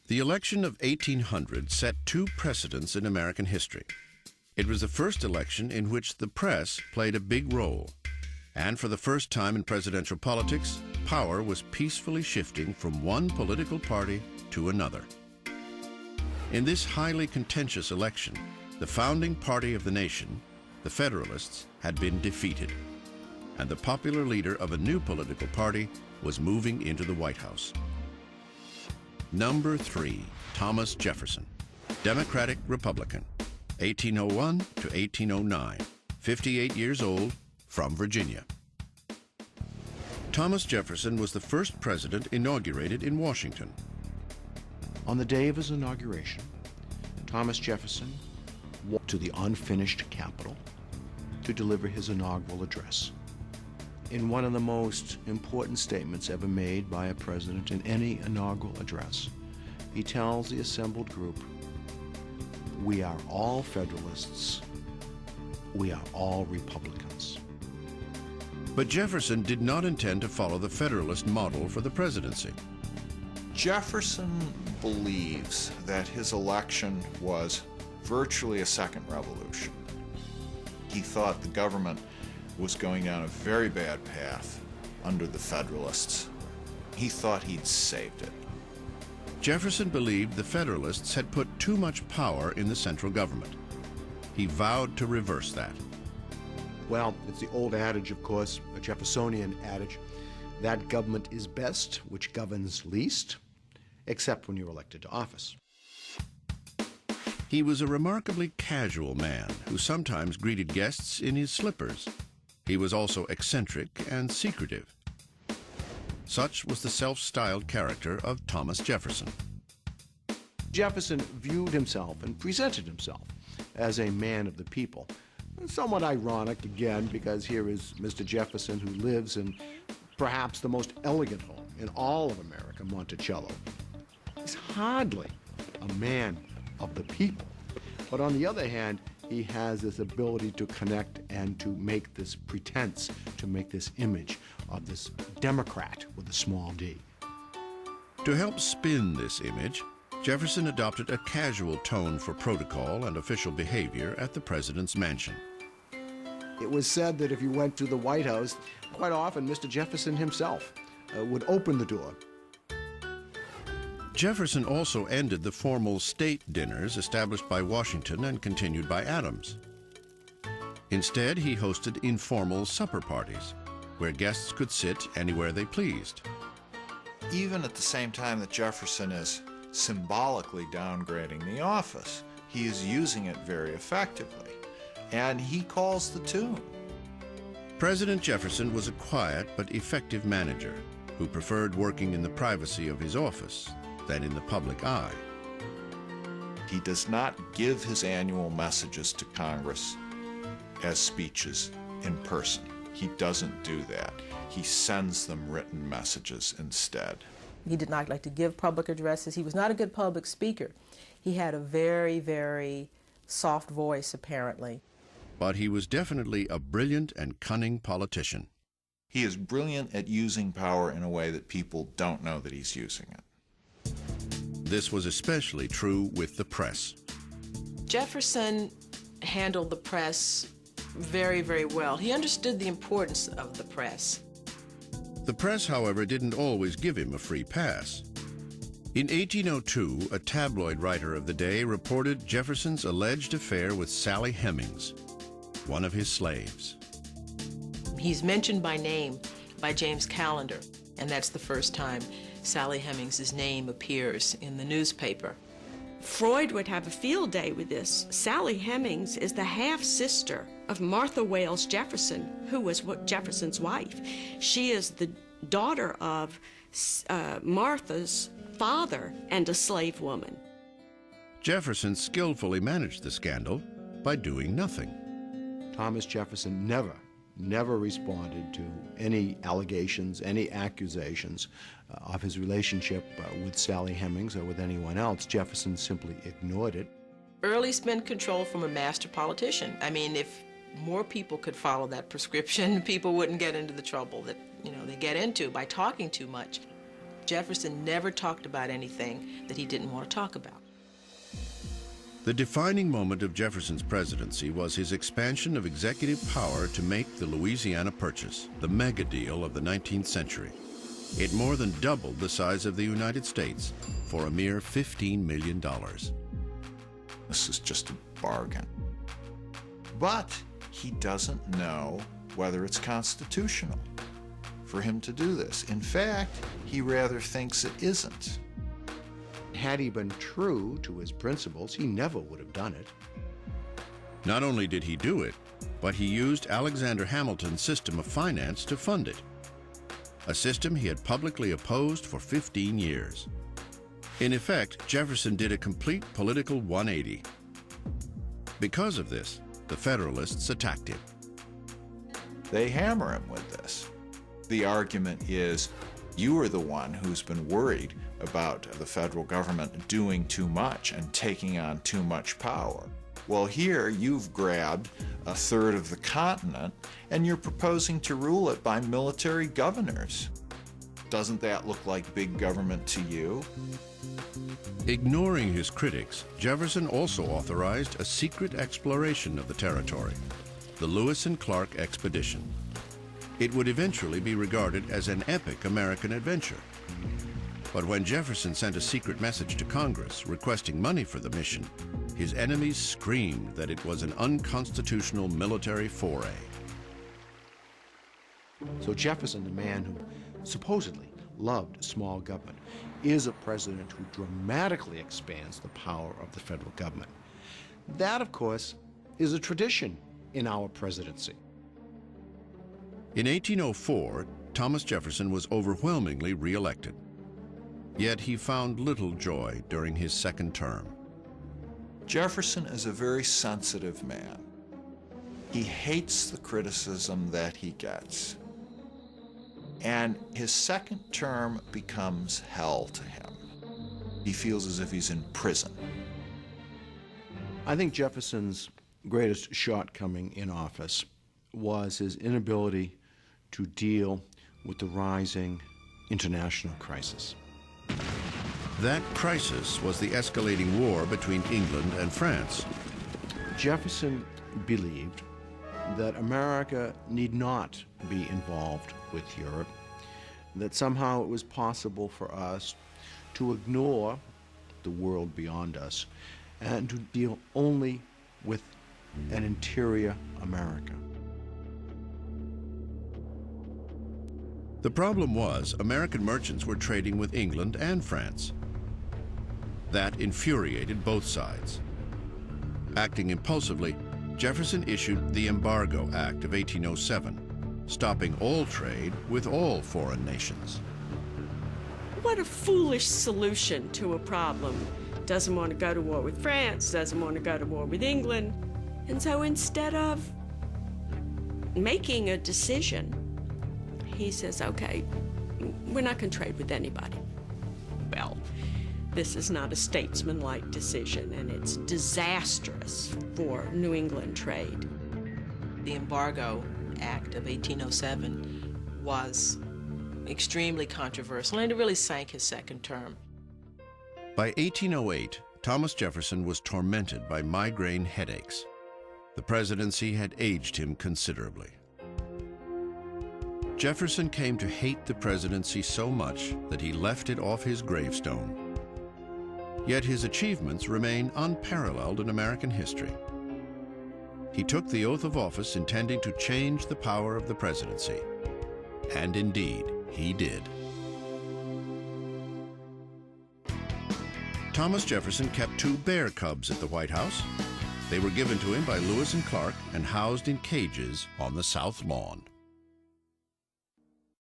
The election of 1800 set two precedents in American history. It was the first election in which the press played a big role. And for the first time in presidential politics, power was peacefully shifting from one political party to another. In this highly contentious election, the founding party of the nation, the Federalists, had been defeated, and the popular leader of a new political party was moving into the White House. Number 3, Thomas Jefferson, Democratic Republican, 1801 to 1809, 58 years old, from Virginia. Thomas Jefferson was the first president inaugurated in Washington. On the day of his inauguration, Thomas Jefferson walked to the unfinished Capitol to deliver his inaugural address. In one of the most important statements ever made by a president in any inaugural address, he tells the assembled group, "We are all Federalists. We are all Republicans." But Jefferson did not intend to follow the Federalist model for the presidency. Jefferson believes that his election was virtually a second revolution. He thought the government was going down a very bad path under the Federalists. He thought he'd saved it. Jefferson believed the Federalists had put too much power in the central government. He vowed to reverse that. Well, it's the old adage, of course, a Jeffersonian adage, that government is best which governs least, except when you're elected to office. He was a remarkably casual man who sometimes greeted guests in his slippers. He was also eccentric and secretive. Such was the self-styled character of Thomas Jefferson. Jefferson viewed himself and presented himself as a man of the people. Somewhat ironic, again, because here is Mr. Jefferson, who lives in perhaps the most elegant home in all of America, Monticello. He's hardly a man of the people. But on the other hand, he has this ability to connect and to make this pretense, to make this image of this Democrat with a small d. To help spin this image, Jefferson adopted a casual tone for protocol and official behavior at the president's mansion. It was said that if you went to the White House, quite often Mr. Jefferson himself would open the door. Jefferson also ended the formal state dinners established by Washington and continued by Adams. Instead, he hosted informal supper parties, where guests could sit anywhere they pleased. Even at the same time that Jefferson is symbolically downgrading the office, he is using it very effectively, and he calls the tune. President Jefferson was a quiet but effective manager who preferred working in the privacy of his office than in the public eye. He does not give his annual messages to Congress as speeches in person. He doesn't do that. He sends them written messages instead. He did not like to give public addresses. He was not a good public speaker. He had a very, very soft voice, apparently. But he was definitely a brilliant and cunning politician. He is brilliant at using power in a way that people don't know that he's using it. This was especially true with the press. Jefferson handled the press very, very well. He understood the importance of the press. The press, however, didn't always give him a free pass. In 1802, a tabloid writer of the day reported Jefferson's alleged affair with Sally Hemings, one of his slaves. He's mentioned by name by James Callender, and that's the first time Sally Hemings' name appears in the newspaper. Freud would have a field day with this. Sally Hemings is the half-sister of Martha Wales Jefferson, who was Jefferson's wife. She is the daughter of Martha's father and a slave woman. Jefferson skillfully managed the scandal by doing nothing. Thomas Jefferson never responded to any allegations, any accusations of his relationship with Sally Hemings or with anyone else. Jefferson simply ignored it. Early spend control from a master politician. I mean, if more people could follow that prescription, people wouldn't get into the trouble that, they get into by talking too much. Jefferson never talked about anything that he didn't want to talk about. The defining moment of Jefferson's presidency was his expansion of executive power to make the Louisiana Purchase, the mega deal of the 19th century. It more than doubled the size of the United States for a mere $15 million. This is just a bargain. But he doesn't know whether it's constitutional for him to do this. In fact, he rather thinks it isn't. Had he been true to his principles, he never would have done it. Not only did he do it, but he used Alexander Hamilton's system of finance to fund it, a system he had publicly opposed for 15 years. In effect, Jefferson did a complete political 180. Because of this, the Federalists attacked him. They hammer him with this. The argument is, you are the one who's been worried about the federal government doing too much and taking on too much power. Well, here you've grabbed a third of the continent and you're proposing to rule it by military governors. Doesn't that look like big government to you? Ignoring his critics, Jefferson also authorized a secret exploration of the territory, the Lewis and Clark Expedition. It would eventually be regarded as an epic American adventure. But when Jefferson sent a secret message to Congress requesting money for the mission, his enemies screamed that it was an unconstitutional military foray. So Jefferson, the man who supposedly loved small government, is a president who dramatically expands the power of the federal government. That, of course, is a tradition in our presidency. In 1804, Thomas Jefferson was overwhelmingly re-elected. Yet he found little joy during his second term. Jefferson is a very sensitive man. He hates the criticism that he gets. And his second term becomes hell to him. He feels as if he's in prison. I think Jefferson's greatest shortcoming in office was his inability to deal with the rising international crisis. That crisis was the escalating war between England and France. Jefferson believed that America need not be involved with Europe, that somehow it was possible for us to ignore the world beyond us and to deal only with an interior America. The problem was American merchants were trading with England and France. That infuriated both sides. Acting impulsively, Jefferson issued the Embargo Act of 1807, stopping all trade with all foreign nations. What a foolish solution to a problem. Doesn't want to go to war with France, doesn't want to go to war with England. And so instead of making a decision, he says, okay, we're not going to trade with anybody. Well, this is not a statesmanlike decision, and it's disastrous for New England trade. The Embargo Act of 1807 was extremely controversial, and it really sank his second term. By 1808, Thomas Jefferson was tormented by migraine headaches. The presidency had aged him considerably. Jefferson came to hate the presidency so much that he left it off his gravestone. Yet his achievements remain unparalleled in American history. He took the oath of office intending to change the power of the presidency. And indeed, he did. Thomas Jefferson kept 2 bear cubs at the White House. They were given to him by Lewis and Clark and housed in cages on the South Lawn.